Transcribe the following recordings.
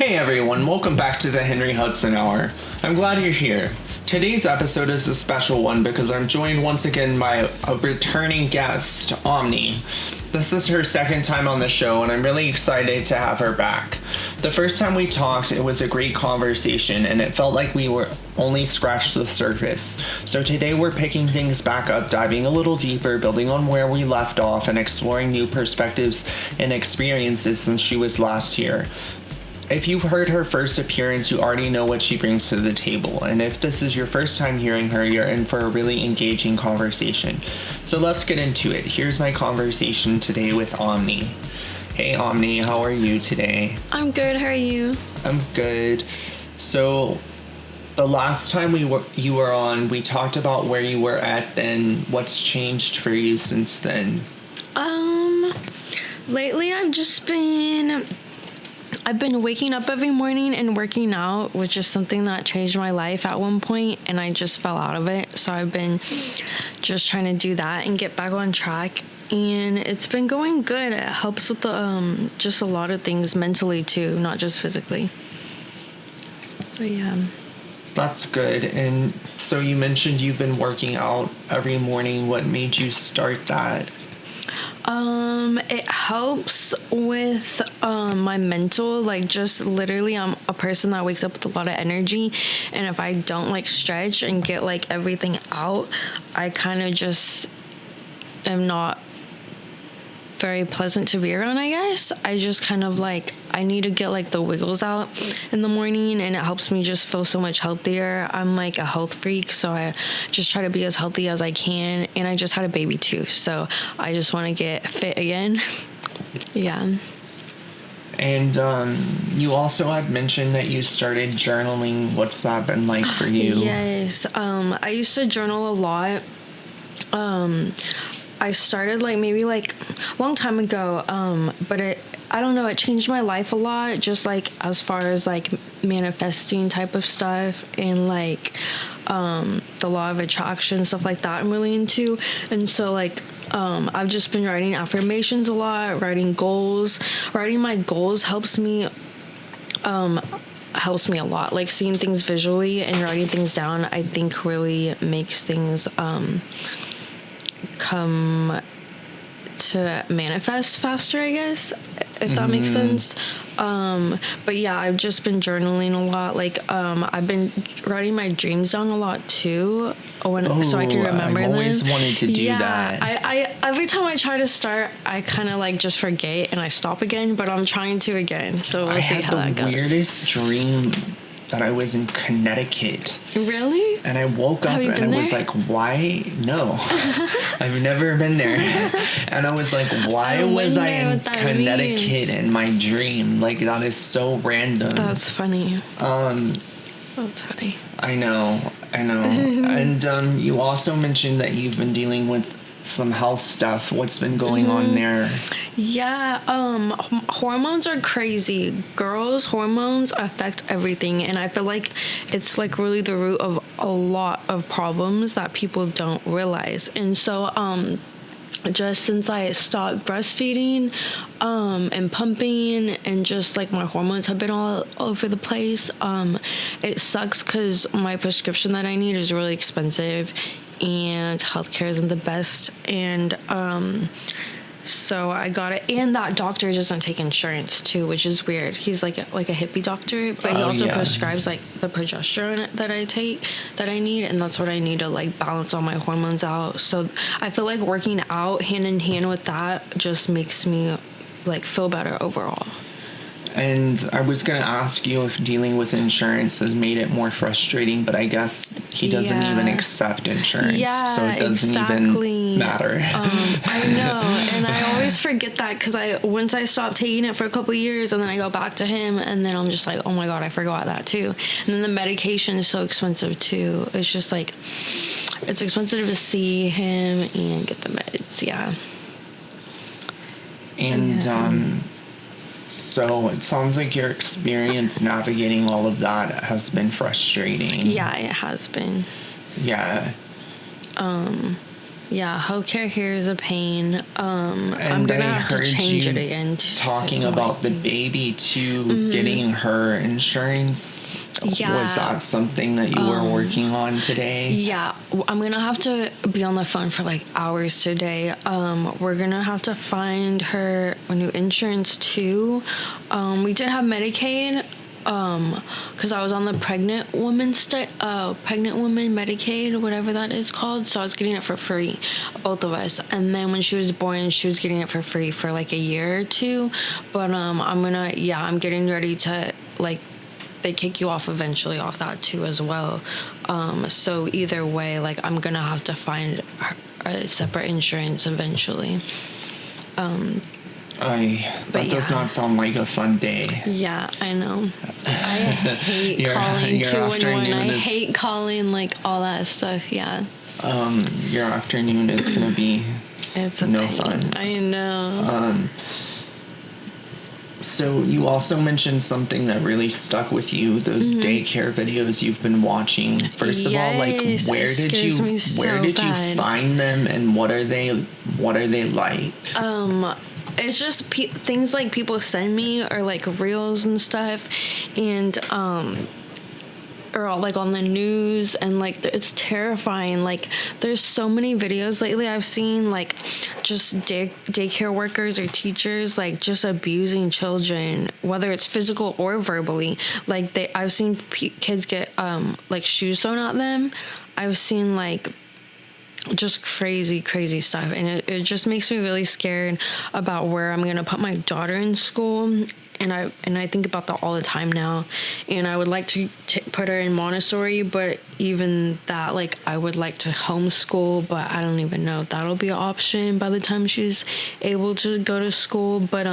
Hey everyone, welcome back to the Henry Hudson Hour. I'm glad you're here. Today's episode is a special one because I'm joined once again by a returning guest, Omnee. This is her second time on the show and I'm really excited to have her back. The first time we talked, it was a great conversation and it felt like we were only scratched the surface. So today we're picking things back up, diving a little deeper, building on where we left off and exploring new perspectives and experiences since she was last here. If you've heard her first appearance, you already know what she brings to the table, and if this is your first time hearing her, you're in for a really engaging conversation. So let's get into it. Here's my conversation today with Omnee. Hey Omnee, how are you today? I'm good, how are you? I'm good. So the last time you were on, we talked about where you were at then. What's changed for you since then? Lately I've been waking up every morning and working out, which is something that changed my life at one point, and I just fell out of it. So I've been just trying to do that and get back on track, and it's been going good. It helps with the just a lot of things mentally too, not just physically. So yeah. That's good. And so you mentioned you've been working out every morning. What made you start that? It helps with my mental, like just literally I'm a person that wakes up with a lot of energy, and if I don't like stretch and get like everything out, I kind of just am not very pleasant to be around, I guess. I just kind of like, I need to get like the wiggles out in the morning, and it helps me just feel so much healthier. I'm like a health freak, so I just try to be as healthy as I can, and I just had a baby too, so I just want to get fit again. Yeah. And you also had mentioned that you started journaling. What's that been like for you? Yes. I used to journal a lot. I started maybe a long time ago, but I don't know, it changed my life a lot, just as far as manifesting type of stuff, and the law of attraction, stuff like that I'm really into. And so I've just been writing affirmations a lot, writing goals. Writing my goals helps me a lot. Seeing things visually and writing things down, I think really makes things come to manifest faster, I guess, if that makes sense. But yeah, I've just been journaling a lot. I've been writing my dreams down a lot too, so I can remember them. I've always wanted to do that. I every time I try to start, I kind of just forget and I stop again, but I'm trying to again. So we'll see how that goes. I had the weirdest dream that I was in Connecticut. Really? And I woke up and I was like, why? No. I've never been there. And I was like, why was I in Connecticut in my dream? That is so random. That's funny. That's funny. I know. And you also mentioned that you've been dealing with some health stuff. What's been going on there? Yeah, hormones are crazy. Girls' hormones affect everything, and I feel like it's really the root of a lot of problems that people don't realize. And so just since I stopped breastfeeding and pumping, and just my hormones have been all over the place, it sucks because my prescription that I need is really expensive and healthcare isn't the best, and so I got it. And that doctor doesn't take insurance too, which is weird. He's like a hippie doctor, but he also prescribes the progesterone that I need, and that's what I need to balance all my hormones out. So I feel like working out hand in hand with that just makes me feel better overall. And I was going to ask you if dealing with insurance has made it more frustrating, but I guess he doesn't even accept insurance, so it doesn't even matter. I know, and I always forget that because once I stopped taking it for a couple of years, and then I go back to him, and then I'm just like, oh my God, I forgot that too. And then the medication is so expensive too. It's just it's expensive to see him and get the meds, yeah. And, so it sounds like your experience navigating all of that has been frustrating. Yeah, it has been. Yeah. Yeah, healthcare here is a pain. I'm gonna have to change it again. Talking about the baby too, getting her insurance. Yeah. Was that something that you were working on today? Yeah, I'm gonna have to be on the phone for like hours today. We're gonna have to find her a new insurance too. We did have Medicaid. Because I was on the pregnant woman Medicaid, whatever that is called. So I was getting it for free, both of us. And then when she was born, she was getting it for free for like a year or two. But I'm getting ready to like. They kick you off eventually off that too as well. So either way, like I'm gonna have to find a separate insurance eventually. That does not sound like a fun day. Yeah, I know. I hate calling 211. I hate calling like all that stuff. Yeah. Your afternoon is gonna be no fun. I know. So you also mentioned something that really stuck with you, those daycare videos you've been watching. First of all, like where did you find them, and what are they like? It's just things like people send me, or like reels and stuff, and or like on the news, and like it's terrifying. Like there's so many videos lately I've seen, like just daycare workers or teachers like just abusing children, whether it's physical or verbally. Like I've seen kids get like shoes thrown at them. I've seen like just crazy stuff, and it just makes me really scared about where I'm gonna put my daughter in school. And I think about that all the time now, and I would like to put her in Montessori, but even that, like, I would like to homeschool, but I don't even know if that'll be an option by the time she's able to go to school. But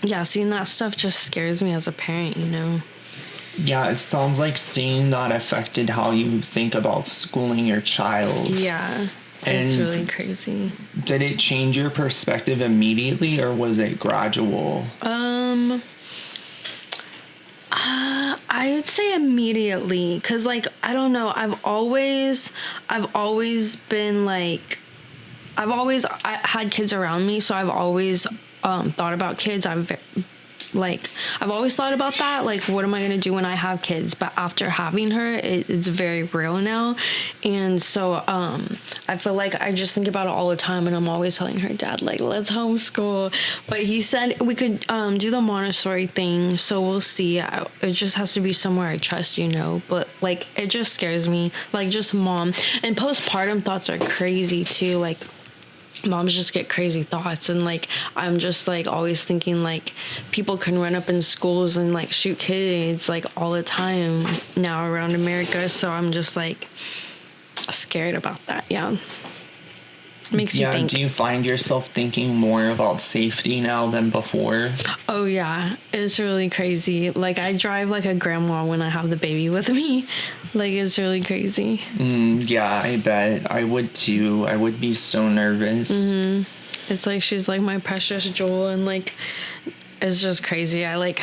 yeah, seeing that stuff just scares me as a parent, you know. Yeah, it sounds like seeing that affected how you think about schooling your child. Yeah, it's really crazy. Did it change your perspective immediately, or was it gradual? I would say immediately, because like I don't know, I've always been like, I had kids around me, so I've always thought about kids. I've always thought about that, like, what am I gonna do when I have kids? But after having her, it's very real now, and so I feel like I just think about it all the time, and I'm always telling her, Dad, like, let's homeschool. But he said we could do the Montessori thing, so we'll see. It just has to be somewhere I trust, you know. But like, it just scares me, like, just mom and postpartum thoughts are crazy too, like. Moms just get crazy thoughts, and like I'm just like always thinking like people can run up in schools and like shoot kids like all the time now around America, so I'm just like scared about that. Yeah, makes you think. Do you find yourself thinking more about safety now than before? Oh yeah, it's really crazy. Like I drive like a grandma when I have the baby with me. Like, it's really crazy. Yeah, I bet. I would too. I would be so nervous. Mm-hmm. It's like she's like my precious jewel, and like it's just crazy. I like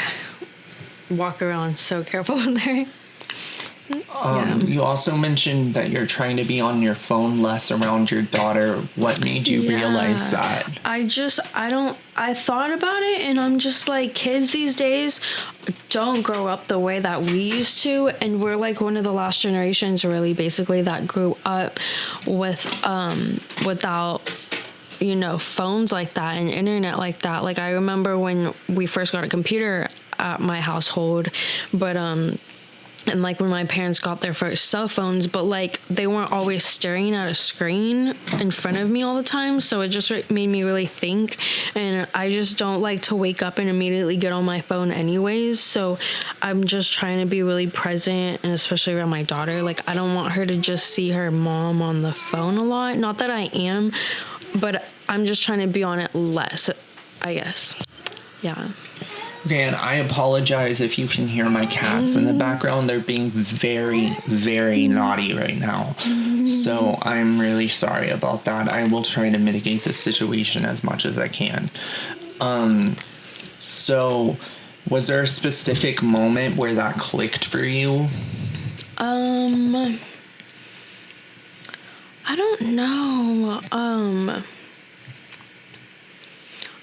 walk around so careful with her. You also mentioned that you're trying to be on your phone less around your daughter. What made you realize that? I thought about it, and I'm just like, kids these days don't grow up the way that we used to, and we're like one of the last generations really basically that grew up with without, you know, phones like that and internet like that. Like I remember when we first got a computer at my household, but and like when my parents got their first cell phones, but like they weren't always staring at a screen in front of me all the time, so it just made me really think, and I just don't like to wake up and immediately get on my phone anyways, so I'm just trying to be really present, and especially around my daughter. Like I don't want her to just see her mom on the phone a lot, not that I am, but I'm just trying to be on it less, I guess. Yeah. Okay, and I apologize if you can hear my cats in the background. They're being very, very naughty right now. So I'm really sorry about that. I will try to mitigate the situation as much as I can. So was there a specific moment where that clicked for you? I don't know.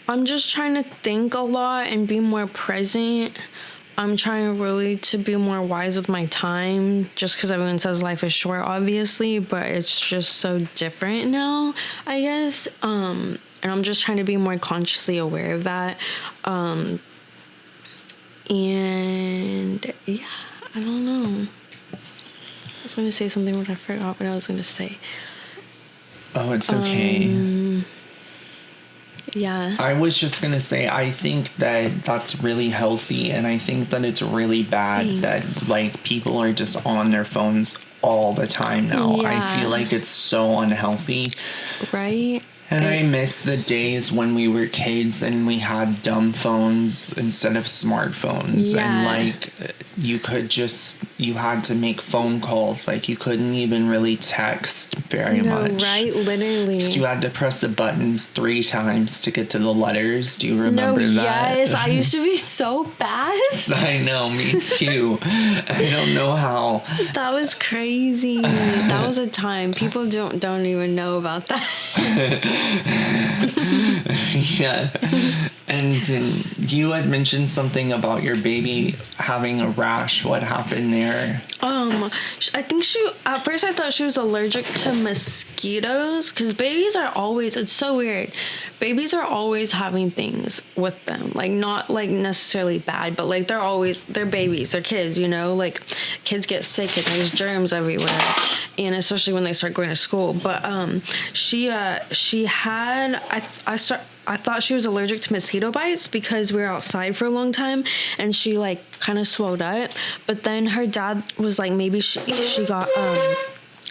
I'm just trying to think a lot and be more present. I'm trying really to be more wise with my time, just because everyone says life is short, obviously, but it's just so different now, I guess. And I'm just trying to be more consciously aware of that. And yeah, I don't know. I was going to say something, but I forgot what I was going to say. Oh, it's okay. Yeah. I was just going to say, I think that that's really healthy, and I think that it's really bad that, like, people are just on their phones all the time now. Yeah. I feel like it's so unhealthy. Right? And I miss the days when we were kids and we had dumb phones instead of smartphones. Yeah. And, like, you had to make phone calls. Like, you couldn't even really text very much. Right? Literally. You had to press the buttons 3 times to get to the letters. Do you remember that? Yes. I used to be so fast. I know, me too. I don't know how. That was crazy. That was a time. People don't even know about that. Yeah. And you had mentioned something about your baby having a rash. What happened there? I think at first I thought she was allergic to mosquitoes, because babies are always, it's so weird. Babies are always having things with them. Like, not like necessarily bad, but like they're babies, they're kids, you know? Like, kids get sick and there's germs everywhere. And especially when they start going to school. But she had, I thought she was allergic to mosquito bites because we were outside for a long time, and she like kind of swelled up. But then her dad was like, maybe she got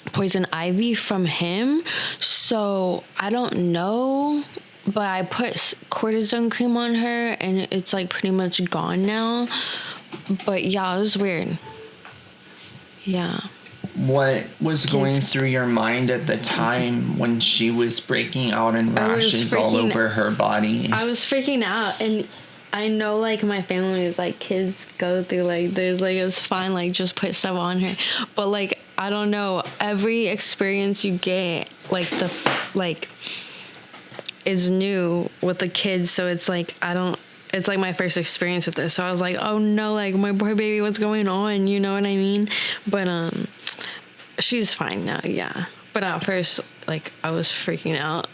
poison ivy from him. So I don't know, but I put cortisone cream on her and it's like pretty much gone now. But yeah, it was weird. Yeah. What was going through your mind at the time when she was breaking out in rashes all over her body? I was freaking out, and I know, like, my family is like, kids go through, like, there's, like, it's fine, like, just put stuff on her. But, like, I don't know, every experience you get, like, is new with the kids, so it's, like, it's, like, my first experience with this. So I was like, oh, no, like, my poor baby, what's going on? You know what I mean? But, she's fine now, yeah. But at first, like, I was freaking out.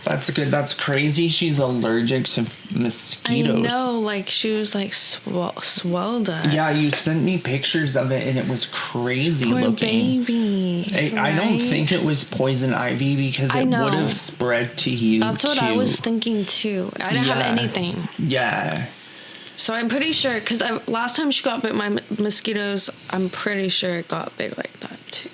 That's good. That's crazy. She's allergic to mosquitoes. I know, like, she was, like, swelled up. Yeah, you sent me pictures of it, and it was crazy Poor looking. baby. I don't think it was poison ivy, because it would have spread to you. That's what I was thinking, too. I didn't have anything. Yeah. So I'm pretty sure, because last time she got bit by mosquitoes, I'm pretty sure it got big like that, too.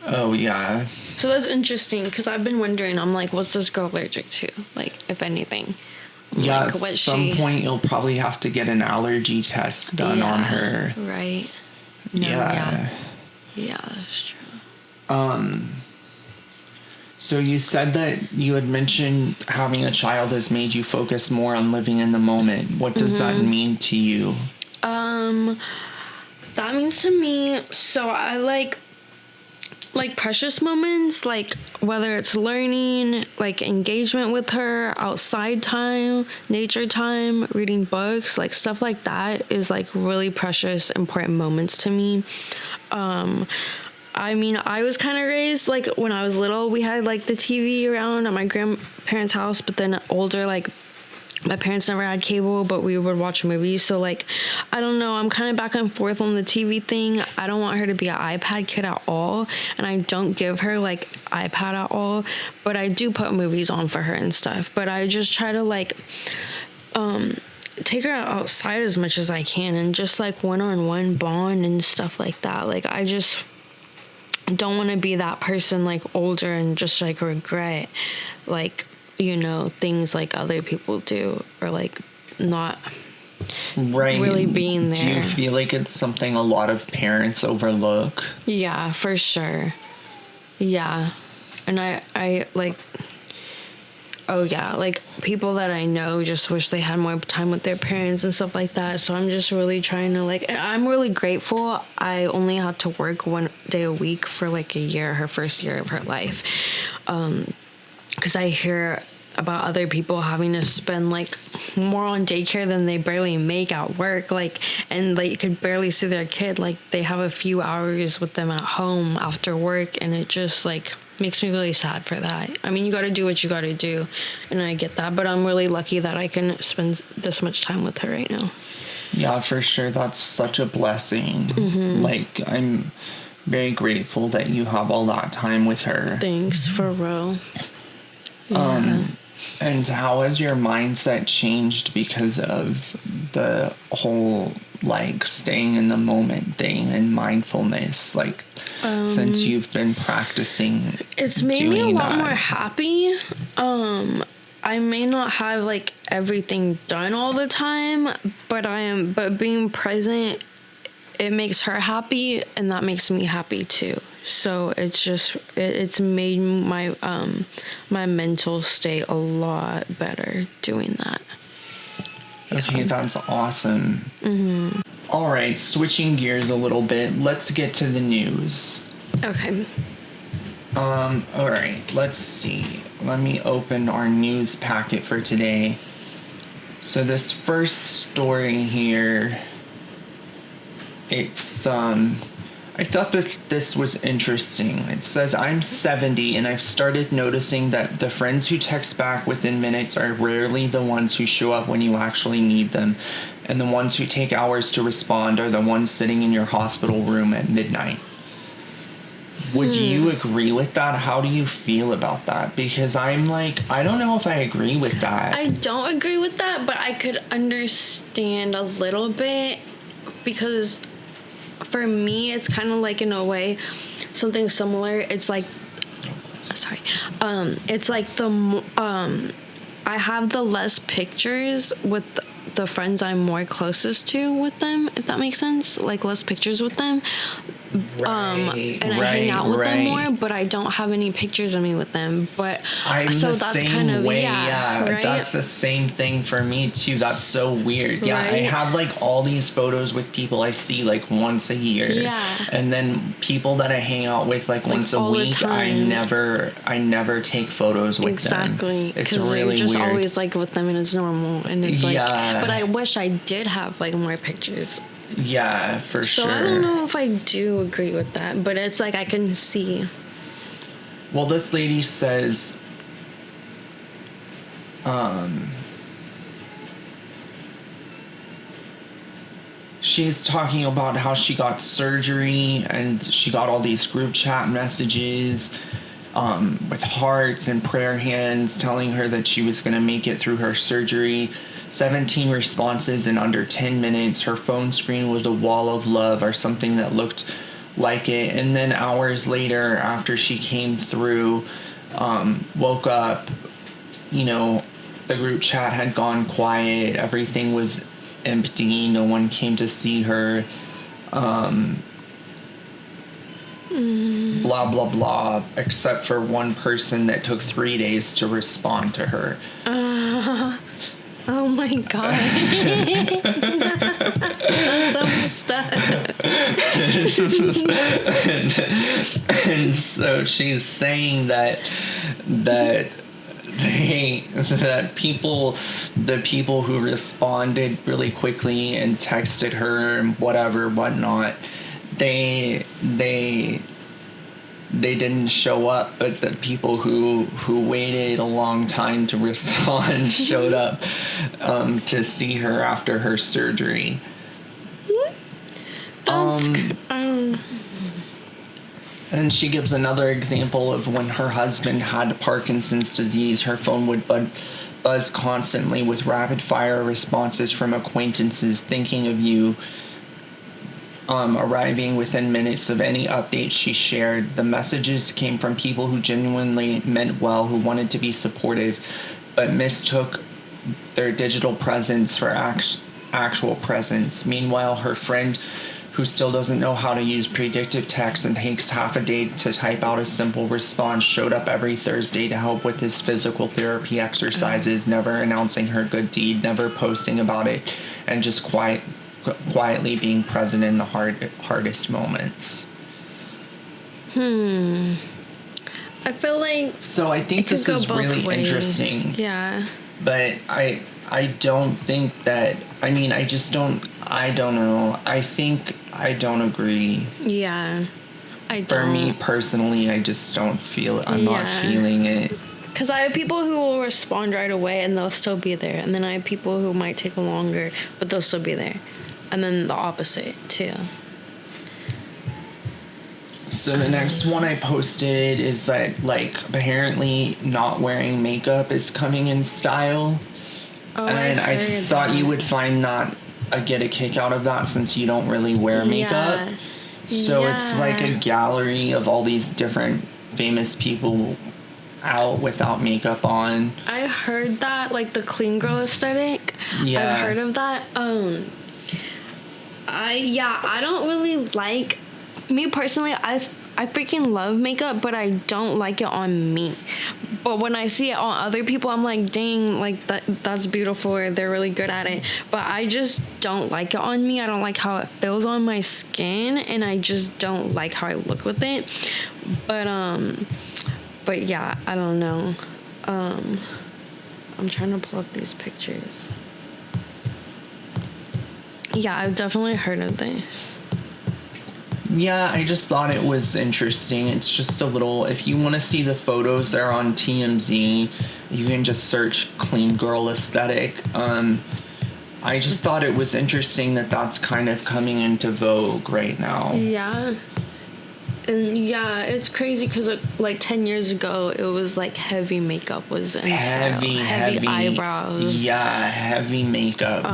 Oh, yeah. So that's interesting, because I've been wondering, I'm like, what's this girl allergic to? Like, if anything. Yeah, like, at some point you'll probably have to get an allergy test done on her. Right. No, yeah, that's true. So you said that you had mentioned having a child has made you focus more on living in the moment. What does that mean to you? That means to me, so I like precious moments, like whether it's learning, like engagement with her, outside time, nature time, reading books, like stuff like that is like really precious, important moments to me. I mean, I was kind of raised, like, when I was little, we had, like, the TV around at my grandparents' house, but then older, like, my parents never had cable, but we would watch movies, so, like, I don't know, I'm kind of back and forth on the TV thing. I don't want her to be an iPad kid at all, and I don't give her, like, iPad at all, but I do put movies on for her and stuff, but I just try to, like, take her outside as much as I can, and just, like, one-on-one bond and stuff like that. Like, I just don't want to be that person, like, older and just, like, regret, like, you know, things like other people do, or, like, not really being there. Do you feel like it's something a lot of parents overlook? Yeah, for sure. Yeah. And I like, oh yeah, like people that I know just wish they had more time with their parents and stuff like that. So I'm just really trying to like, I'm really grateful. I only had to work 1 day a week for like a year, her first year of her life. Because I hear about other people having to spend like more on daycare than they barely make at work, like, and like could barely see their kid, like they have a few hours with them at home after work, and it just like makes me really sad for that. I mean, you got to do what you got to do, and I get that, but I'm really lucky that I can spend this much time with her right now. Yeah, for sure. That's such a blessing. Like, I'm very grateful that you have all that time with her. Thanks, for real. Yeah. And how has your mindset changed because of the whole, like, staying in the moment thing and mindfulness, like, since you've been practicing? It's made me a lot more happy. I may not have, like, everything done all the time, but being present, it makes her happy, and that makes me happy too. So it's made my my mental state a lot better doing that. Okay, that's awesome. All right, switching gears a little bit, let's get to the news. Okay. All right, let's see. Let me open our news packet for today. So this first story here, it's I thought that this was interesting. It says, I'm 70 and I've started noticing that the friends who text back within minutes are rarely the ones who show up when you actually need them. And the ones who take hours to respond are the ones sitting in your hospital room at midnight. Would you agree with that? How do you feel about that? Because I'm like, I don't know if I agree with that. I don't agree with that, but I could understand a little bit, because for me, it's kind of like, in a way, something similar. It's like, sorry. It's like I have the less pictures with the friends I'm more closest to with them, if that makes sense. Like, less pictures with them. And I hang out with them more, but I don't have any pictures of me with them. But I'm so the that's same kind of way. right? That's the same thing for me too. That's so weird. Yeah, Right? I have like all these photos with people I see like once a year. Yeah. And then people that I hang out with like once a week, I never take photos with them. Exactly. It's Because really you're just weird. always like with them, and it's normal, and it's like, Yeah. but I wish I did have like more pictures. Yeah, for sure. So I don't know if I do agree with that, but it's like I can see. Well, this lady says, she's talking about how she got surgery and she got all these group chat messages with hearts and prayer hands telling her that she was going to make it through her surgery. 17 responses in under 10 minutes. Her phone screen was a wall of love or something that looked like it. And then hours later, after she came through, woke up, the group chat had gone quiet. Everything was empty. No one came to see her. Blah, blah, blah, except for one person that took 3 days to respond to her. Oh my god. That's so messed up. and so she's saying that the people who responded really quickly and texted her and whatnot, they didn't show up, but the people who waited a long time to respond showed up to see her after her surgery. And she gives another example of when her husband had Parkinson's disease. Her phone would buzz constantly with rapid-fire responses from acquaintances thinking of you, arriving within minutes of any update she shared. The messages came from people who genuinely meant well, who wanted to be supportive, but mistook their digital presence for actual presence. Meanwhile, her friend who still doesn't know how to use predictive text and takes half a day to type out a simple response, showed up every Thursday to help with his physical therapy exercises, never announcing her good deed, never posting about it, and just quietly being present in the hardest moments. I feel like so I think this is really interesting. Yeah. But I don't think that, I mean, I don't know. I think I don't agree. Yeah. I don't. For me personally, I just don't feel, I'm not feeling it. Because I have people who will respond right away and they'll still be there. And then I have people who might take longer, but they'll still be there. And then the opposite, too. So the next one I posted is that, like, apparently not wearing makeup is coming in style. Oh, and I thought you would find that, get a kick out of that since you don't really wear makeup. So it's like a gallery of all these different famous people out without makeup on. I heard that, like, the clean girl aesthetic. Yeah. I've heard of that. I don't really like, me personally, I freaking love makeup, but I don't like it on me. But when I see it on other people, I'm like, dang, like that's beautiful, or they're really good at it. But I just don't like it on me. I don't like how it feels on my skin, and I just don't like how I look with it. But yeah, I don't know. I'm trying to pull up these pictures. Yeah, I've definitely heard of this. Yeah, I just thought it was interesting. It's just a little, if you want to see the photos, they're on TMZ. You can just search clean girl aesthetic. I just thought it was interesting that that's kind of coming into vogue right now. Yeah. And yeah, it's crazy because like 10 years ago, it was like heavy makeup was in style. Heavy eyebrows. Yeah, heavy makeup.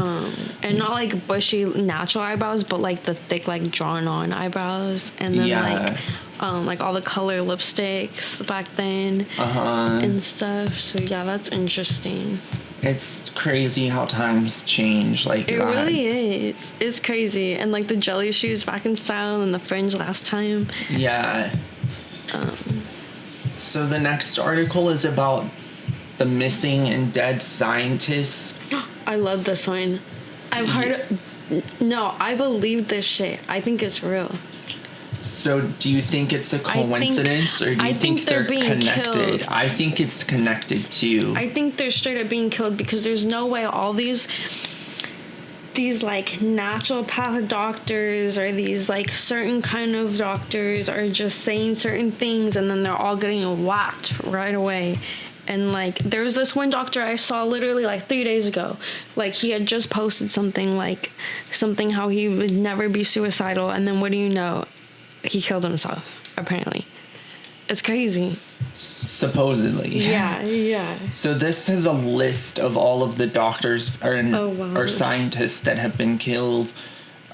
And not like bushy natural eyebrows, but like the thick, like drawn on eyebrows. And then like all the color lipsticks back then. And stuff. So yeah, that's interesting. It's crazy how times change like that. It really is. It's crazy. And like the jelly shoes back in style and the fringe last time. Yeah. So the next article is about the missing and dead scientists. I love this one. I've heard no, I believe this shit. I think it's real. So do you think it's a coincidence, or do you think they're connected? Killed. I think it's connected too. I think they're straight up being killed because there's no way all these like naturopath doctors or these like certain kind of doctors are just saying certain things and then they're all getting whacked right away. And like there was this one doctor I saw literally like 3 days ago. Like he had just posted something how he would never be suicidal, and then what do you know? He killed himself, apparently. It's crazy. Supposedly. Yeah. So this is a list of all of the doctors or scientists that have been killed.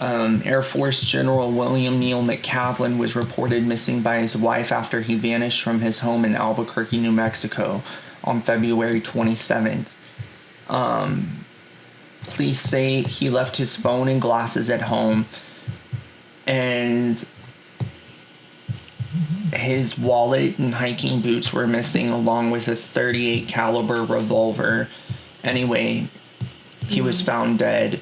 Air Force General William Neal McCaslin was reported missing by his wife after he vanished from his home in Albuquerque, New Mexico on February 27th. Police say he left his phone and glasses at home, and his wallet and hiking boots were missing, along with a .38 caliber revolver. Anyway, he was found dead.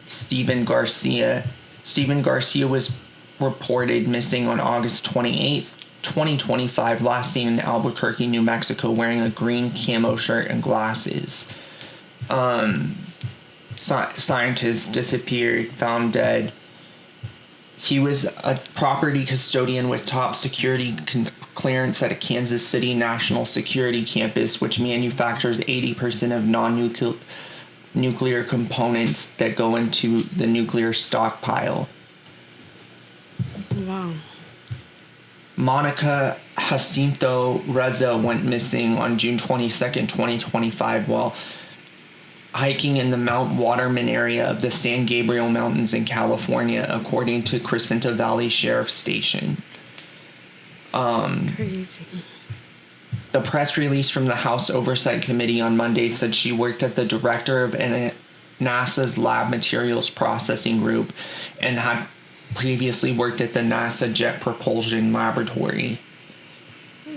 Stephen Garcia was reported missing on August 28th, 2025, last seen in Albuquerque, New Mexico, wearing a green camo shirt and glasses. Scientists disappeared, found dead. He was a property custodian with top security clearance at a Kansas City National Security Campus, which manufactures 80% of non-nuclear components that go into the nuclear stockpile. Wow. Monica Jacinto Reza went missing on June 22nd, 2025, while hiking in the Mount Waterman area of the San Gabriel Mountains in California, according to Crescenta Valley Sheriff's Station. Crazy. The press release from the House Oversight Committee on Monday said she worked at the director of NASA's Lab Materials Processing Group and had previously worked at the NASA Jet Propulsion Laboratory.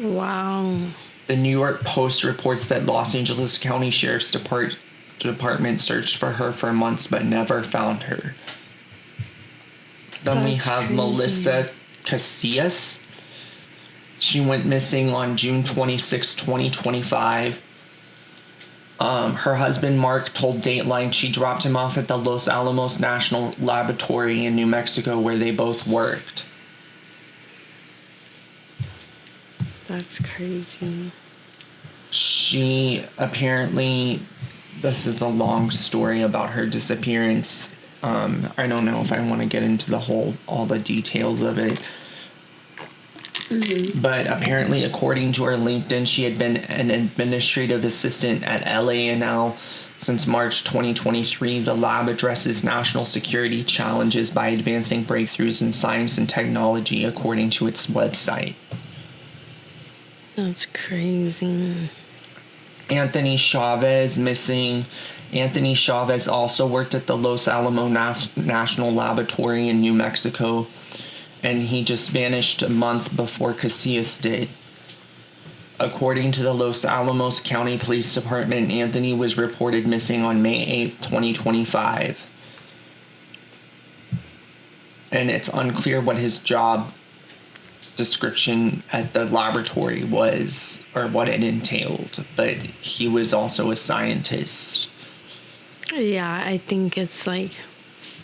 Wow. The New York Post reports that Los Angeles County Sheriff's Department searched for her for months but never found her. Then we have crazy. Melissa Casillas. She went missing on June 26, 2025. Her husband, Mark, told Dateline she dropped him off at the Los Alamos National Laboratory in New Mexico where they both worked. That's crazy. She apparently, this is a long story about her disappearance. I don't know if I want to get into all the details of it. Mm-hmm. But apparently, according to her LinkedIn, she had been an administrative assistant at LANL since March 2023. The lab addresses national security challenges by advancing breakthroughs in science and technology, according to its website. That's crazy. Anthony Chavez missing. Anthony Chavez also worked at the Los Alamos National Laboratory in New Mexico, and he just vanished a month before Casillas did. According to the Los Alamos County Police Department, Anthony was reported missing on May 8th, 2025. And it's unclear what his job description at the laboratory was or what it entailed, but he was also a scientist. Yeah, I think it's like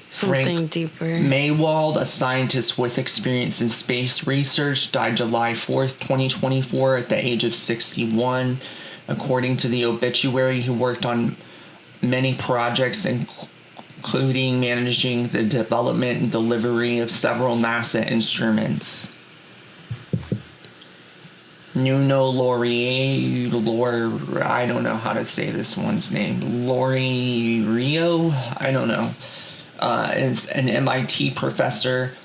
something Frank deeper. Maywald, a scientist with experience in space research, died July 4th, 2024 at the age of 61. According to the obituary, he worked on many projects, including managing the development and delivery of several NASA instruments. Nuno Laurier, I don't know how to say this one's name. Rio, I don't know. Is an MIT professor.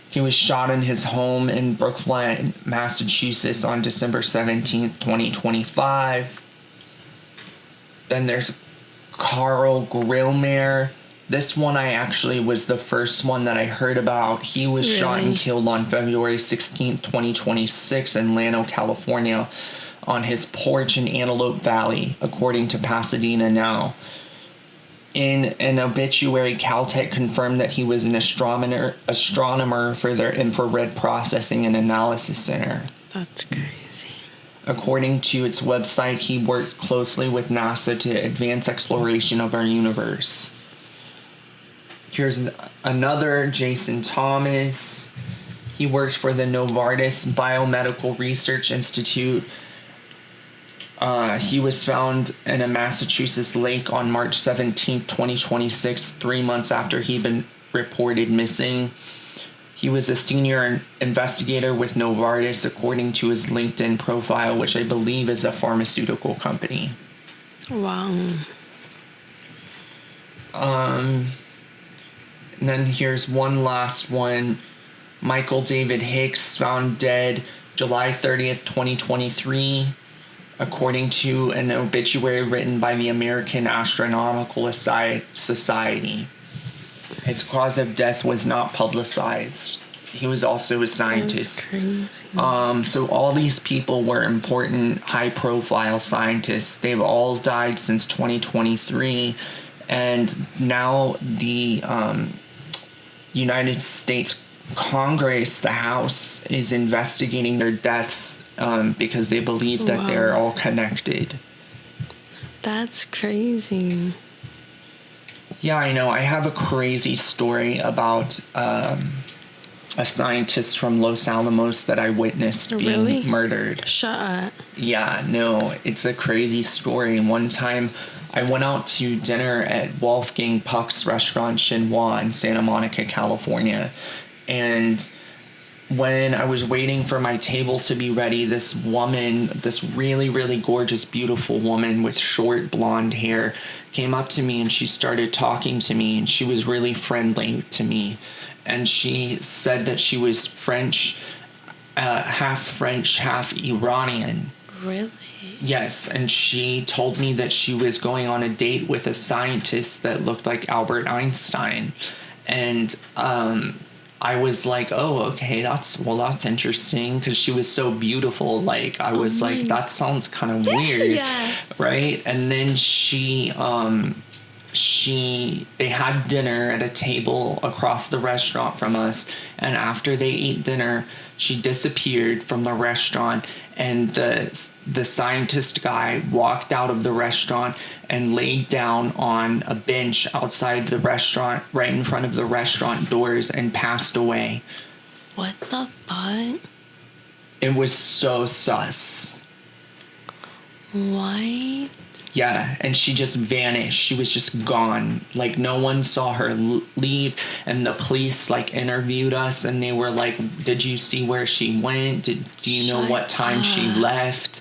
He was shot in his home in Brookline, Massachusetts on December 17th, 2025. Then there's Carl Grillmere. This one I actually was the first one that I heard about. He was shot and killed on February 16th, 2026 in Llano, California on his porch in Antelope Valley, according to Pasadena Now. In an obituary, Caltech confirmed that he was an astronomer for their infrared processing and analysis center. That's crazy. According to its website, he worked closely with NASA to advance exploration of our universe. Here's another, Jason Thomas. He worked for the Novartis Biomedical Research Institute. He was found in a Massachusetts lake on March 17, 2026, 3 months after he'd been reported missing. He was a senior investigator with Novartis, according to his LinkedIn profile, which I believe is a pharmaceutical company. Wow. And then here's one last one. Michael David Hicks, found dead July 30th, 2023. According to an obituary written by the American Astronomical Society. His cause of death was not publicized. He was also a scientist. That's crazy. So all these people were important, high-profile scientists. They've all died since 2023, and now the United States Congress, the House, is investigating their deaths because they believe that they're all connected. That's crazy. Yeah, I know. I have a crazy story about a scientist from Los Alamos that I witnessed being murdered. Shut up. Yeah, no, it's a crazy story. One time I went out to dinner at Wolfgang Puck's restaurant Chinois in Santa Monica, California. And when I was waiting for my table to be ready, this woman, this really, really gorgeous, beautiful woman with short blonde hair came up to me and she started talking to me, and she was really friendly to me. And she said that she was French, half Iranian. Really? Yes, and she told me that she was going on a date with a scientist that looked like Albert Einstein. And I was like, oh, okay, that's interesting, because she was so beautiful. Like, I was like, that sounds kind of weird, Yeah. right? And then they had dinner at a table across the restaurant from us, and after they ate dinner, she disappeared from the restaurant, and the scientist guy walked out of the restaurant and laid down on a bench outside the restaurant, right in front of the restaurant doors, and passed away. What the fuck? It was so sus. What? Yeah, and she just vanished. She was just gone. Like, no one saw her leave, and the police, like, interviewed us, and they were like, did you see where she went? Do you know what time she left?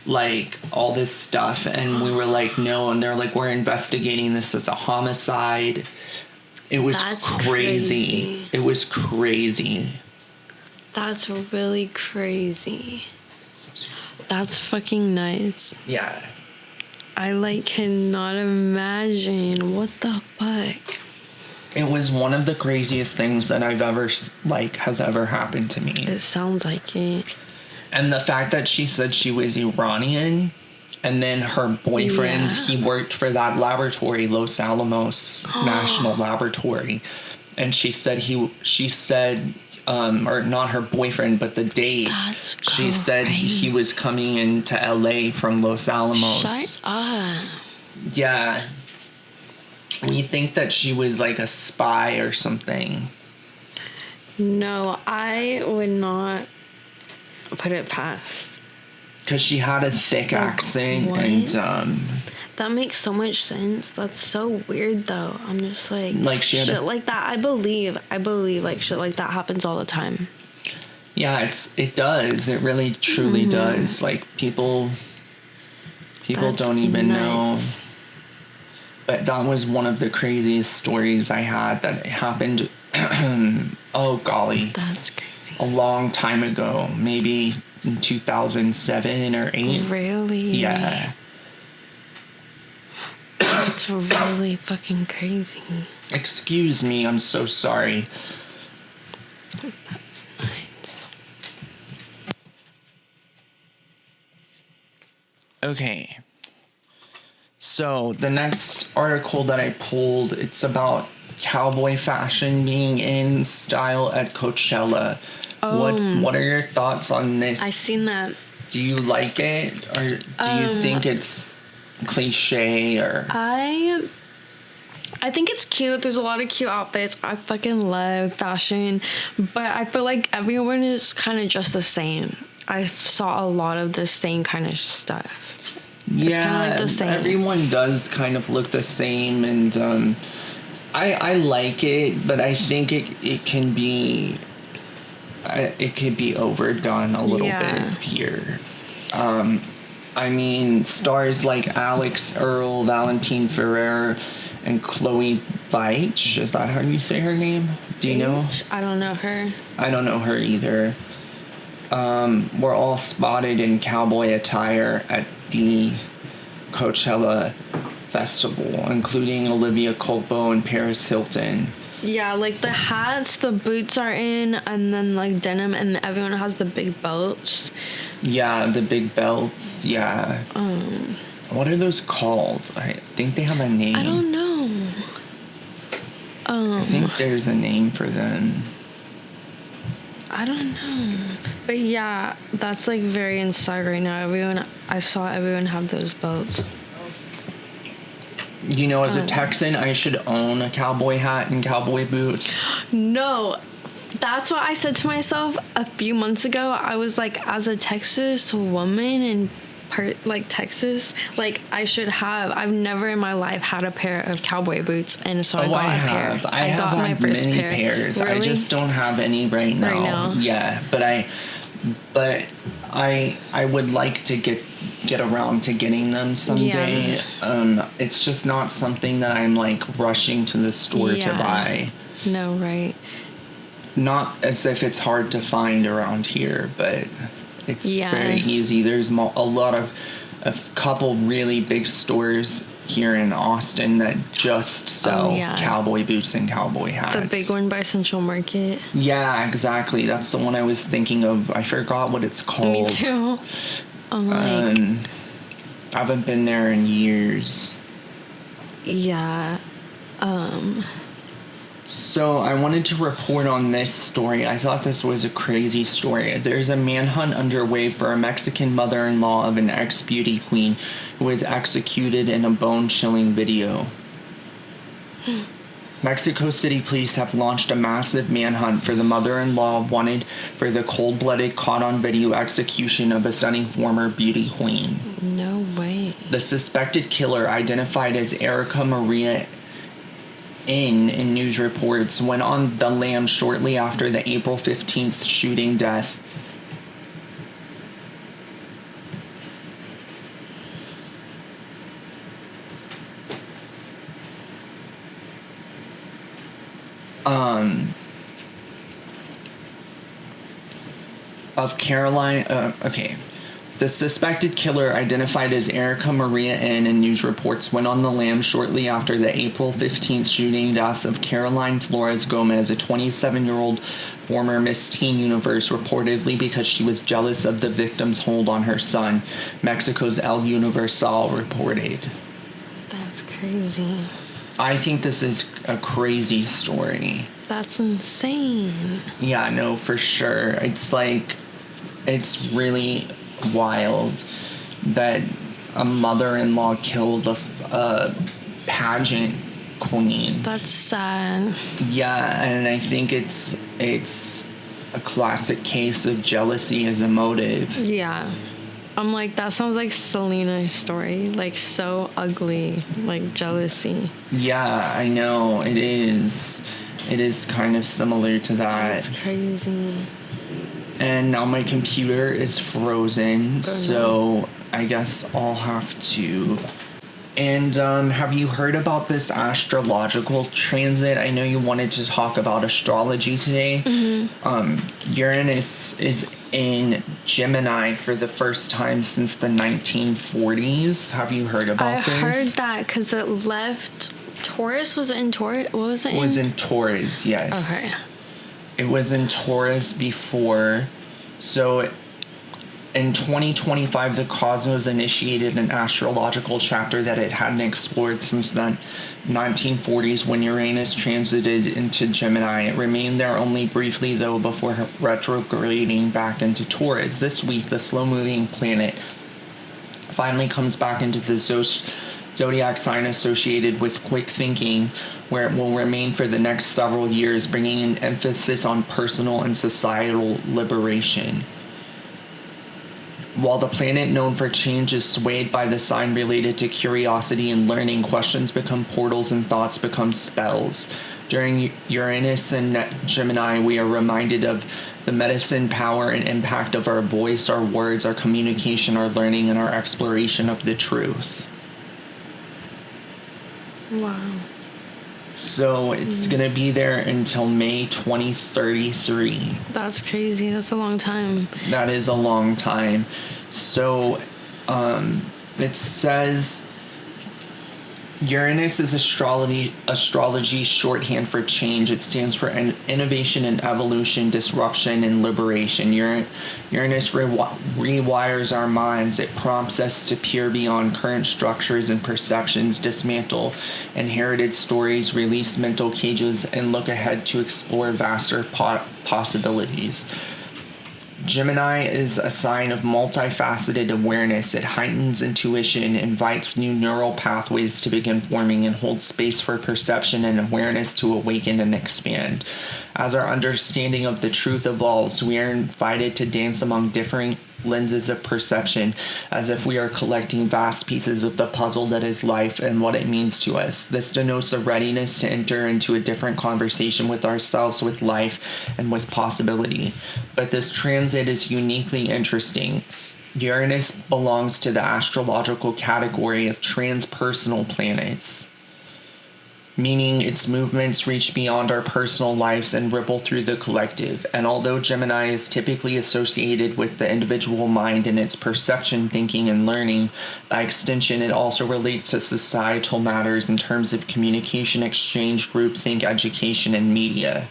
Like, all this stuff. And we were like, no. And they're like, we're investigating this as a homicide. It was crazy. It was crazy. That's really crazy. That's fucking nuts. Yeah. I, like, cannot imagine. What the fuck? It was one of the craziest things that I've ever, like, has ever happened to me. It sounds like it. And the fact that she said she was Iranian, and then her boyfriend, he worked for that laboratory, Los Alamos National Laboratory. And she said or not her boyfriend, but the date. That's she said he was coming into LA from Los Alamos. Shut up. Yeah. We think that she was like a spy or something. No, I would not put it past. Because she had a thick accent, what? and that makes so much sense. That's so weird, though. I'm just like she had shit like that. I believe like shit like that happens all the time. Yeah, it does. It really truly does. Like, people That's don't even nuts. know. But that was one of the craziest stories I had that happened. Oh golly, That's crazy. A long time ago, maybe in 2007 or 8. Really? Yeah. That's really fucking crazy. Excuse me, I'm so sorry. That's nice. Okay. So the next article that I pulled, it's about cowboy fashion being in style at Coachella. What are your thoughts on this? I seen that. Do you like it, or do you think it's cliche, or? I think it's cute. There's a lot of cute outfits. I fucking love fashion, but I feel like everyone is kind of just the same. I saw a lot of the same kind of stuff. Yeah, it's kind of like the same. Everyone does kind of look the same, and I like it, but I think it can be overdone a little bit here. I mean, stars like Alex Earl, Valentine Ferrer, and Chloe Veitch. Is that how you say her name? Do you know? I don't know her. I don't know her either. Were all spotted in cowboy attire at the Coachella Festival, including Olivia Culpo and Paris Hilton. Yeah, like the hats, the boots are in, and then like denim, and everyone has the big belts. Yeah, the big belts. Yeah. What are those called? I think they have a name. I don't know. I think there's a name for them. I don't know. But yeah, that's like very in style right now. I saw everyone have those belts. You know, as a Texan, I should own a cowboy hat and cowboy boots. No, that's what I said to myself a few months ago. I was like, as a Texas woman and Texas, like I should have. I've never in my life had a pair of cowboy boots, and so I got a pair. I got my first many pair. Pairs. Really? I just don't have any right now. Right now? Yeah, but I would like to get around to getting them someday. Yeah. It's just not something that I'm like rushing to the store to buy. No, right. Not as if it's hard to find around here, but it's very easy. There's a couple really big stores here in Austin that just sell cowboy boots and cowboy hats. The big one by Central Market. Yeah, exactly. That's the one I was thinking of. I forgot what it's called. Me too. I haven't been there in years. Yeah. So I wanted to report on this story. I thought this was a crazy story. There's a manhunt underway for a Mexican mother-in-law of an ex-beauty queen who was executed in a bone-chilling video. Mexico City police have launched a massive manhunt for the mother-in-law wanted for the cold-blooded, caught-on-video execution of a stunning former beauty queen. No way. The suspected killer, identified as Erica Maria in news reports, went on the lam shortly after the April 15th shooting death. Of Caroline, The suspected killer, identified as Erica Maria in news reports, went on the lam shortly after the April 15th shooting death of Caroline Flores Gomez, a 27-year-old former Miss Teen Universe, reportedly because she was jealous of the victim's hold on her son, Mexico's El Universal reported. That's crazy. I think this is a crazy story. That's insane. Yeah, no, for sure. It's really wild that a mother-in-law killed a pageant queen. That's sad. Yeah, and I think it's a classic case of jealousy as a motive. Yeah. I'm like, that sounds like Selena's story. Like, so ugly. Like, jealousy. Yeah, I know. It is. It is kind of similar to that. That's crazy. And now my computer is frozen, so I guess I'll have to. And have you heard about this astrological transit? I know you wanted to talk about astrology today. Mm-hmm. Uranus is in Gemini for the first time since the 1940s. Have you heard about this? I heard that because it left Taurus. Was it in Taurus? What was it in? It was in Taurus, yes. Okay. It was in Taurus before. So in 2025, the Cosmos initiated an astrological chapter that it hadn't explored since the 1940s when Uranus transited into Gemini. It remained there only briefly, though, before retrograding back into Taurus. This week, the slow-moving planet finally comes back into the zodiac sign associated with quick thinking, where it will remain for the next several years, bringing an emphasis on personal and societal liberation. While the planet known for change is swayed by the sign related to curiosity and learning, questions become portals and thoughts become spells. During Uranus and Gemini, we are reminded of the medicine, power, and impact of our voice, our words, our communication, our learning, and our exploration of the truth. Wow. So it's going to be there until May 2033. That's crazy. That's a long time. That is a long time. So it says Uranus is astrology shorthand for change. It stands for innovation and evolution, disruption and liberation. Uranus rewires our minds. It prompts us to peer beyond current structures and perceptions, dismantle inherited stories, release mental cages, and look ahead to explore vaster possibilities. Gemini is a sign of multifaceted awareness. It heightens intuition, invites new neural pathways to begin forming, and holds space for perception and awareness to awaken and expand. As our understanding of the truth evolves, we are invited to dance among differing lenses of perception, as if we are collecting vast pieces of the puzzle that is life and what it means to us. This denotes a readiness to enter into a different conversation with ourselves, with life, and with possibility. But this transit is uniquely interesting. Uranus belongs to the astrological category of transpersonal planets. meaning its movements reach beyond our personal lives and ripple through the collective. And although Gemini is typically associated with the individual mind and its perception, thinking, and learning, by extension, it also relates to societal matters in terms of communication, exchange, groupthink, education, and media.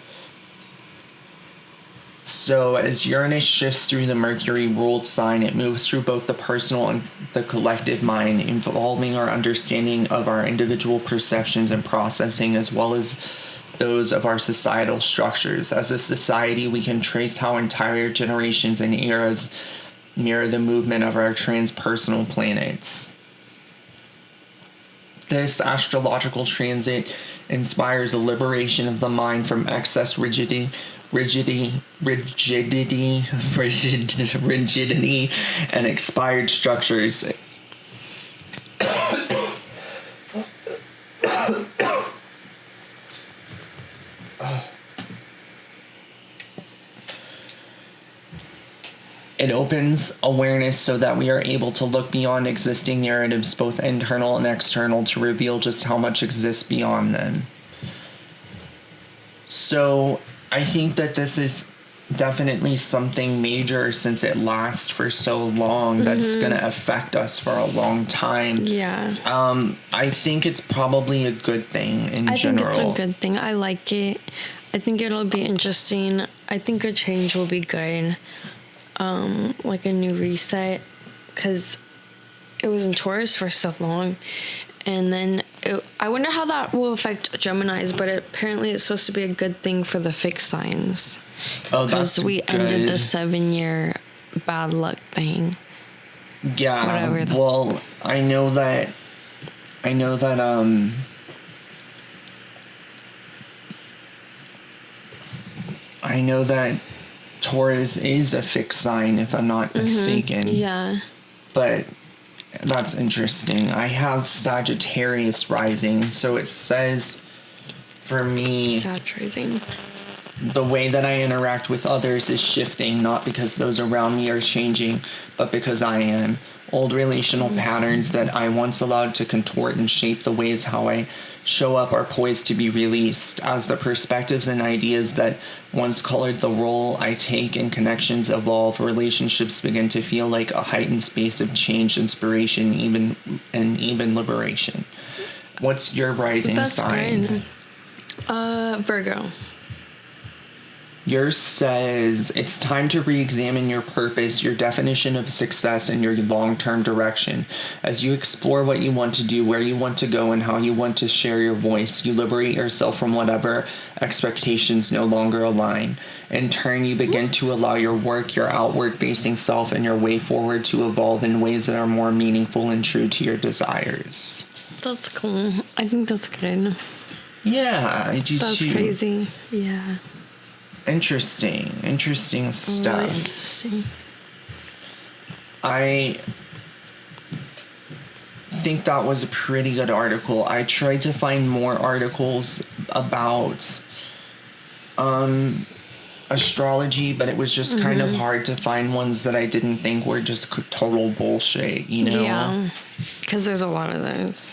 So, as Uranus shifts through the Mercury-ruled sign, it moves through both the personal and the collective mind, involving our understanding of our individual perceptions and processing, as well as those of our societal structures. As a society, we can trace how entire generations and eras mirror the movement of our transpersonal planets. This astrological transit inspires a liberation of the mind from excess rigidity, and expired structures. It opens awareness so that we are able to look beyond existing narratives, both internal and external, to reveal just how much exists beyond them. So, I think that this is definitely something major, since it lasts for so long, that's going to affect us for a long time. Yeah. I think it's probably a good thing in general. I think it's a good thing. I like it. I think it'll be interesting. I think a change will be good. Like a new reset, because it was in Taurus for so long. And then I wonder how that will affect Geminis, but apparently it's supposed to be a good thing for the fixed signs. Oh, that's because we ended the 7-year bad luck thing. Yeah. Whatever. Well, I know that Taurus is a fixed sign, if I'm not mistaken. Yeah. But that's interesting. I have Sagittarius rising, so it says for me, Sagittarius. the way that I interact with others is shifting, not because those around me are changing, but because I am. Old relational patterns that I once allowed to contort and shape the ways how I show up are poised to be released, as the perspectives and ideas that once colored the role I take in connections evolve. Relationships begin to feel like a heightened space of change, inspiration, even liberation. What's your rising sign? Great. Virgo. Yours says it's time to re-examine your purpose, your definition of success, and your long-term direction. As you explore what you want to do, where you want to go, and how you want to share your voice, you liberate yourself from whatever expectations no longer align. In turn, you begin to allow your work, your outward-facing self, and your way forward to evolve in ways that are more meaningful and true to your desires. That's cool. I think that's good. Yeah, I do too. That's crazy. Yeah. Interesting stuff. Really interesting. I think that was a pretty good article. I tried to find more articles about astrology, but it was just kind of hard to find ones that I didn't think were just total bullshit, you know? Yeah, because there's a lot of those.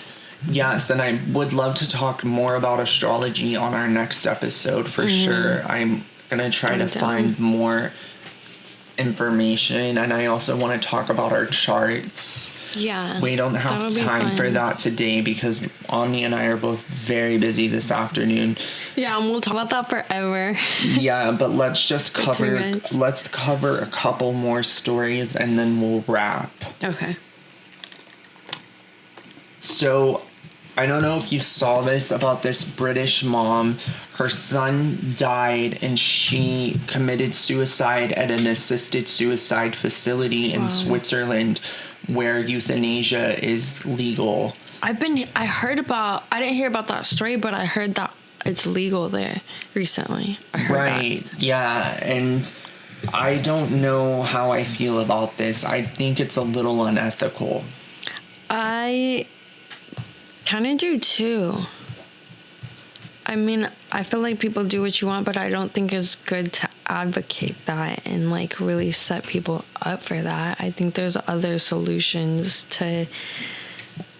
Yes, and I would love to talk more about astrology on our next episode for sure. I'm gonna try to find more information, and I also want to talk about our charts. Yeah. We don't have time for that today because Omnee and I are both very busy this afternoon. Yeah, and we'll talk about that forever. Yeah, but let's cover a couple more stories and then we'll wrap. Okay. So, I don't know if you saw this about this British mom. Her son died and she committed suicide at an assisted suicide facility in Switzerland where euthanasia is legal. I didn't hear about that story, but I heard that it's legal there recently. I heard that. Yeah, and I don't know how I feel about this. I think it's a little unethical. I kind of do too. I mean, I feel like people do what you want, but I don't think it's good to advocate that and like really set people up for that. I think there's other solutions to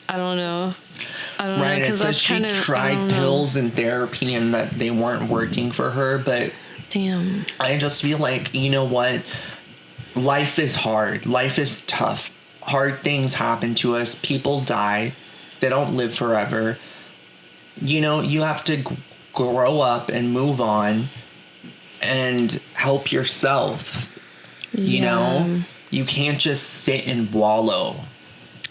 I don't know. Right, it says she tried pills and therapy and that they weren't working for her, but damn. I just feel like, you know what? Life is hard. Life is tough. Hard things happen to us. People die. They don't live forever. You know, you have to grow up and move on and help yourself. You know? You can't just sit and wallow.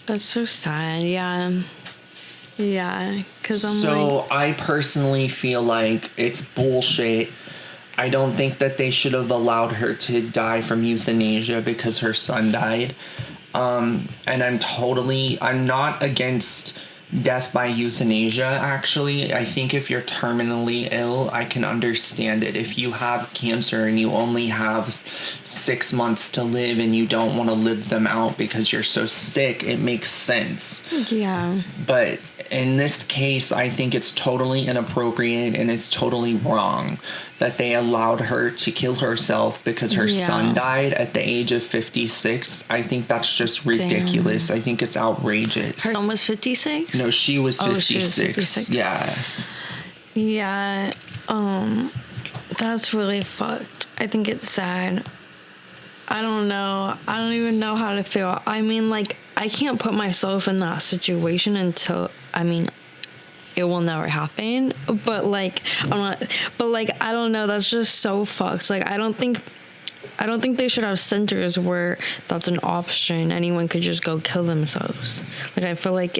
That's so sad. Yeah. Yeah, because I personally feel like it's bullshit. I don't think that they should have allowed her to die from euthanasia because her son died. And I'm not against death by euthanasia, actually. I think if you're terminally ill, I can understand it. If you have cancer and you only have 6 months to live and you don't want to live them out because you're so sick, it makes sense. Yeah. But in this case, I think it's totally inappropriate and it's totally wrong that they allowed her to kill herself because her son died at the age of 56. I think that's just ridiculous. Damn. I think it's outrageous. Her son was 56? No, she was 56. She was 56. Yeah. Yeah. That's really fucked. I think it's sad. I don't know. I don't even know how to feel. I mean, like, I can't put myself in that situation until, I mean, it will never happen. But, like, I don't know. That's just so fucked. Like, I don't think they should have centers where that's an option. Anyone could just go kill themselves. Like, I feel like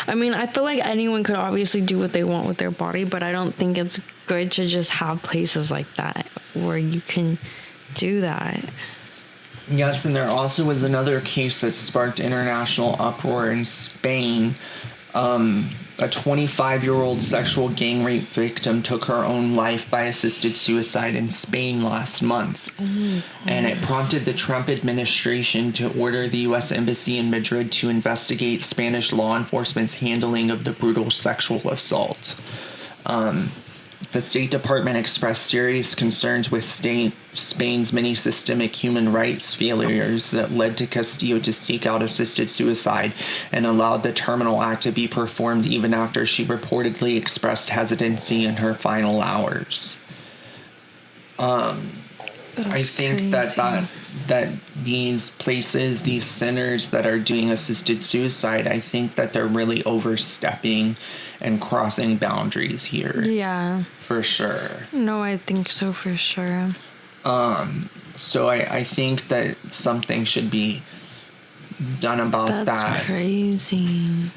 anyone could obviously do what they want with their body, but I don't think it's good to just have places like that where you can do that. Yes, and there also was another case that sparked international uproar in Spain. A 25-year-old sexual gang rape victim took her own life by assisted suicide in Spain last month. And it prompted the Trump administration to order the U.S. Embassy in Madrid to investigate Spanish law enforcement's handling of the brutal sexual assault. The State Department expressed serious concerns with Spain's many systemic human rights failures that led to Castillo to seek out assisted suicide and allowed the terminal act to be performed even after she reportedly expressed hesitancy in her final hours. I think that these places, these centers that are doing assisted suicide, I think that they're really overstepping and crossing boundaries here. Yeah. For sure. No, I think so for sure. So I think that something should be done about that. That's crazy.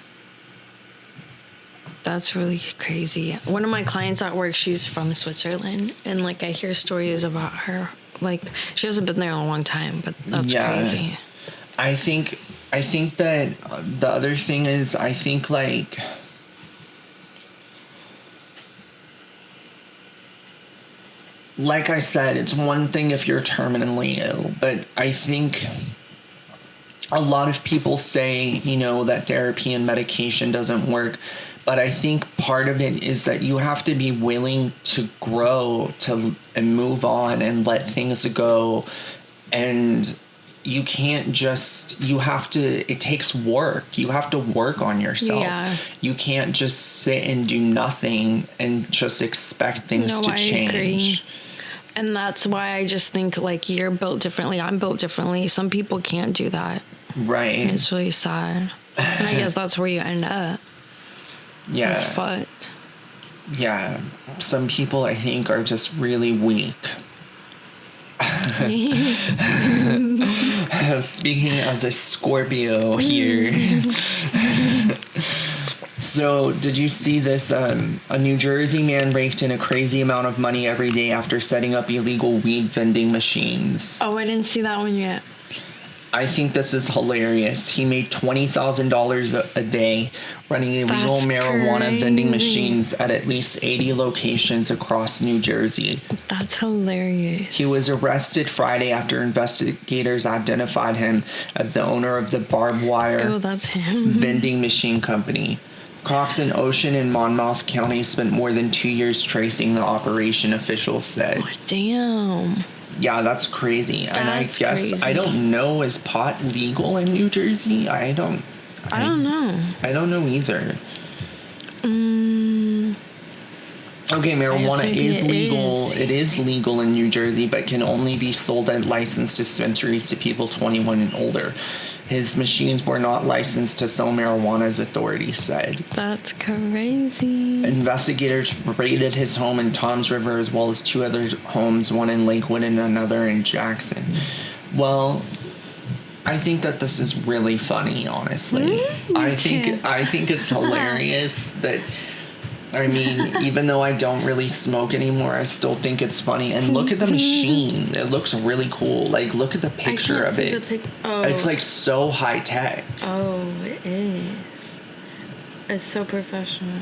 That's really crazy. One of my clients at work, she's from Switzerland, and like I hear stories about her. Like, she hasn't been there in a long time, but that's crazy. I think that the other thing is, I think like I said, it's one thing if you're terminally ill, but I think a lot of people say, you know, that therapy and medication doesn't work. But I think part of it is that you have to be willing to grow and move on and let things go. And you can't just, it takes work. You have to work on yourself. Yeah. You can't just sit and do nothing and just expect things to change. I agree. And that's why I just think, like, you're built differently. I'm built differently. Some people can't do that. Right. And it's really sad. And I guess that's where you end up. Yeah. That's fucked. Yeah. Some people, I think, are just really weak. Speaking as a Scorpio here. So, did you see this? A New Jersey man raked in a crazy amount of money every day after setting up illegal weed vending machines. Oh, I didn't see that one yet. I think this is hilarious. He made $20,000 a day running illegal marijuana vending machines at least 80 locations across New Jersey. That's hilarious. He was arrested Friday after investigators identified him as the owner of the barbed wire vending machine company. Cox and Ocean in Monmouth County spent more than 2 years tracing the operation, officials said. Oh, damn. Yeah, that's crazy. And I guess, crazy. I don't know, is pot legal in New Jersey? I I don't know. I don't know either. Okay, marijuana is legal. It is legal in New Jersey, but can only be sold at licensed dispensaries to people 21 and older. His machines were not licensed to sell marijuana, as authorities said. That's crazy. Investigators raided his home in Toms River, as well as 2 other homes, one in Lakewood and another in Jackson. Well, I think that this is really funny, honestly. I think it's hilarious that, I mean, even though I don't really smoke anymore, I still think it's funny. And look at the machine. It looks really cool. Like, look at the picture of it. It's like so high tech. Oh, it is. It's so professional.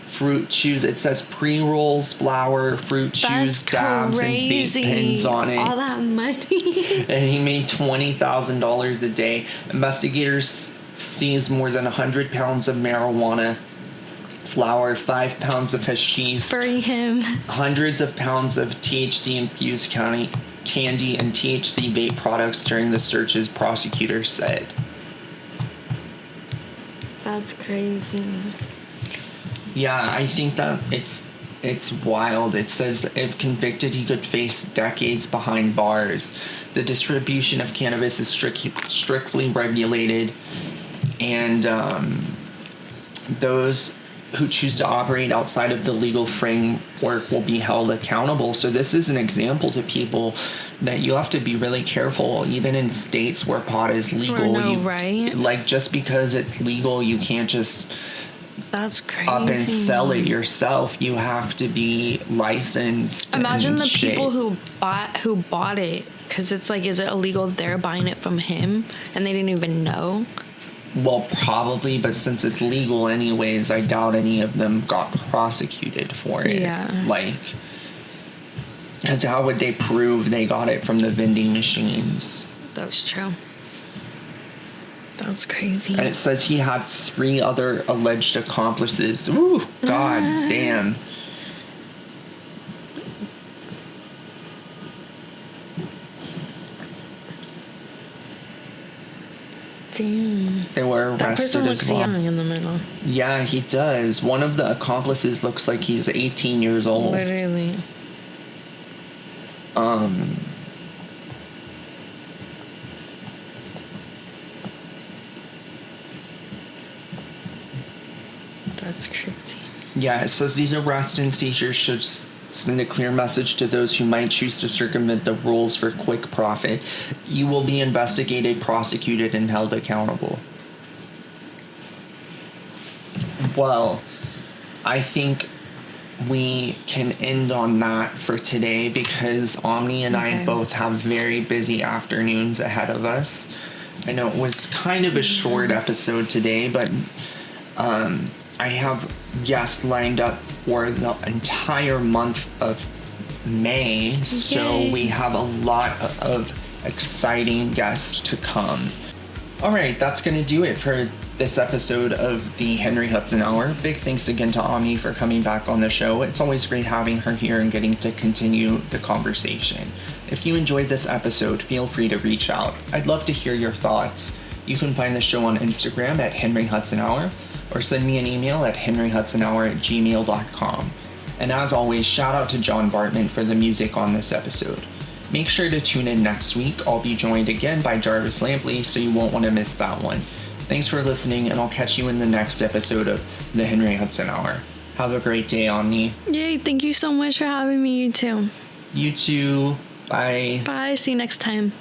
Fruit chews. It says pre-rolls, flour, fruit chews, dabs, and vape pens on it. All that money. And he made $20,000 a day. Investigators seized more than 100 pounds of marijuana, flour, 5 pounds of hashish, Bury him. hundreds of pounds of THC-infused candy, and THC vape products during the searches, prosecutors said. That's crazy. Yeah, I think that it's wild. It says if convicted, he could face decades behind bars. The distribution of cannabis is strictly regulated, and those who choose to operate outside of the legal framework will be held accountable. So this is an example to people that you have to be really careful, even in states where pot is legal. Right? Like, just because it's legal, you can't just That's crazy. up and sell it yourself. You have to be licensed. Imagine the people who bought it, because it's like, is it illegal they're buying it from him and they didn't even know? Well, probably, but since it's legal anyways, I doubt any of them got prosecuted for it. Yeah. Like, because how would they prove they got it from the vending machines? That's true. That's crazy. And it says he had 3 other alleged accomplices. Ooh, god damn. Damn. They were arrested That person looks as well. young in the middle. Yeah, he does. One of the accomplices looks like he's 18 years old. Literally. That's crazy. Yeah, it says these arrests and seizures should send a clear message to those who might choose to circumvent the rules for quick profit. You will be investigated, prosecuted, and held accountable. Well, I think we can end on that for today because Omnee and I both have very busy afternoons ahead of us. I know it was kind of a short episode today, but I have guests lined up for the entire month of May, so we have a lot of exciting guests to come. All right, that's going to do it for this episode of the Henry Hudson Hour. Big thanks again to Omnee for coming back on the show. It's always great having her here and getting to continue the conversation. If you enjoyed this episode, feel free to reach out. I'd love to hear your thoughts. You can find the show on Instagram at Henry Hudson Hour, or send me an email at henryhudsonhour@gmail.com. And as always, shout out to John Bartman for the music on this episode. Make sure to tune in next week. I'll be joined again by Jarvis Lampley, so you won't want to miss that one. Thanks for listening, and I'll catch you in the next episode of the Henry Hudson Hour. Have a great day, Omnee. Yay, thank you so much for having me, you too. You too. Bye. Bye, see you next time.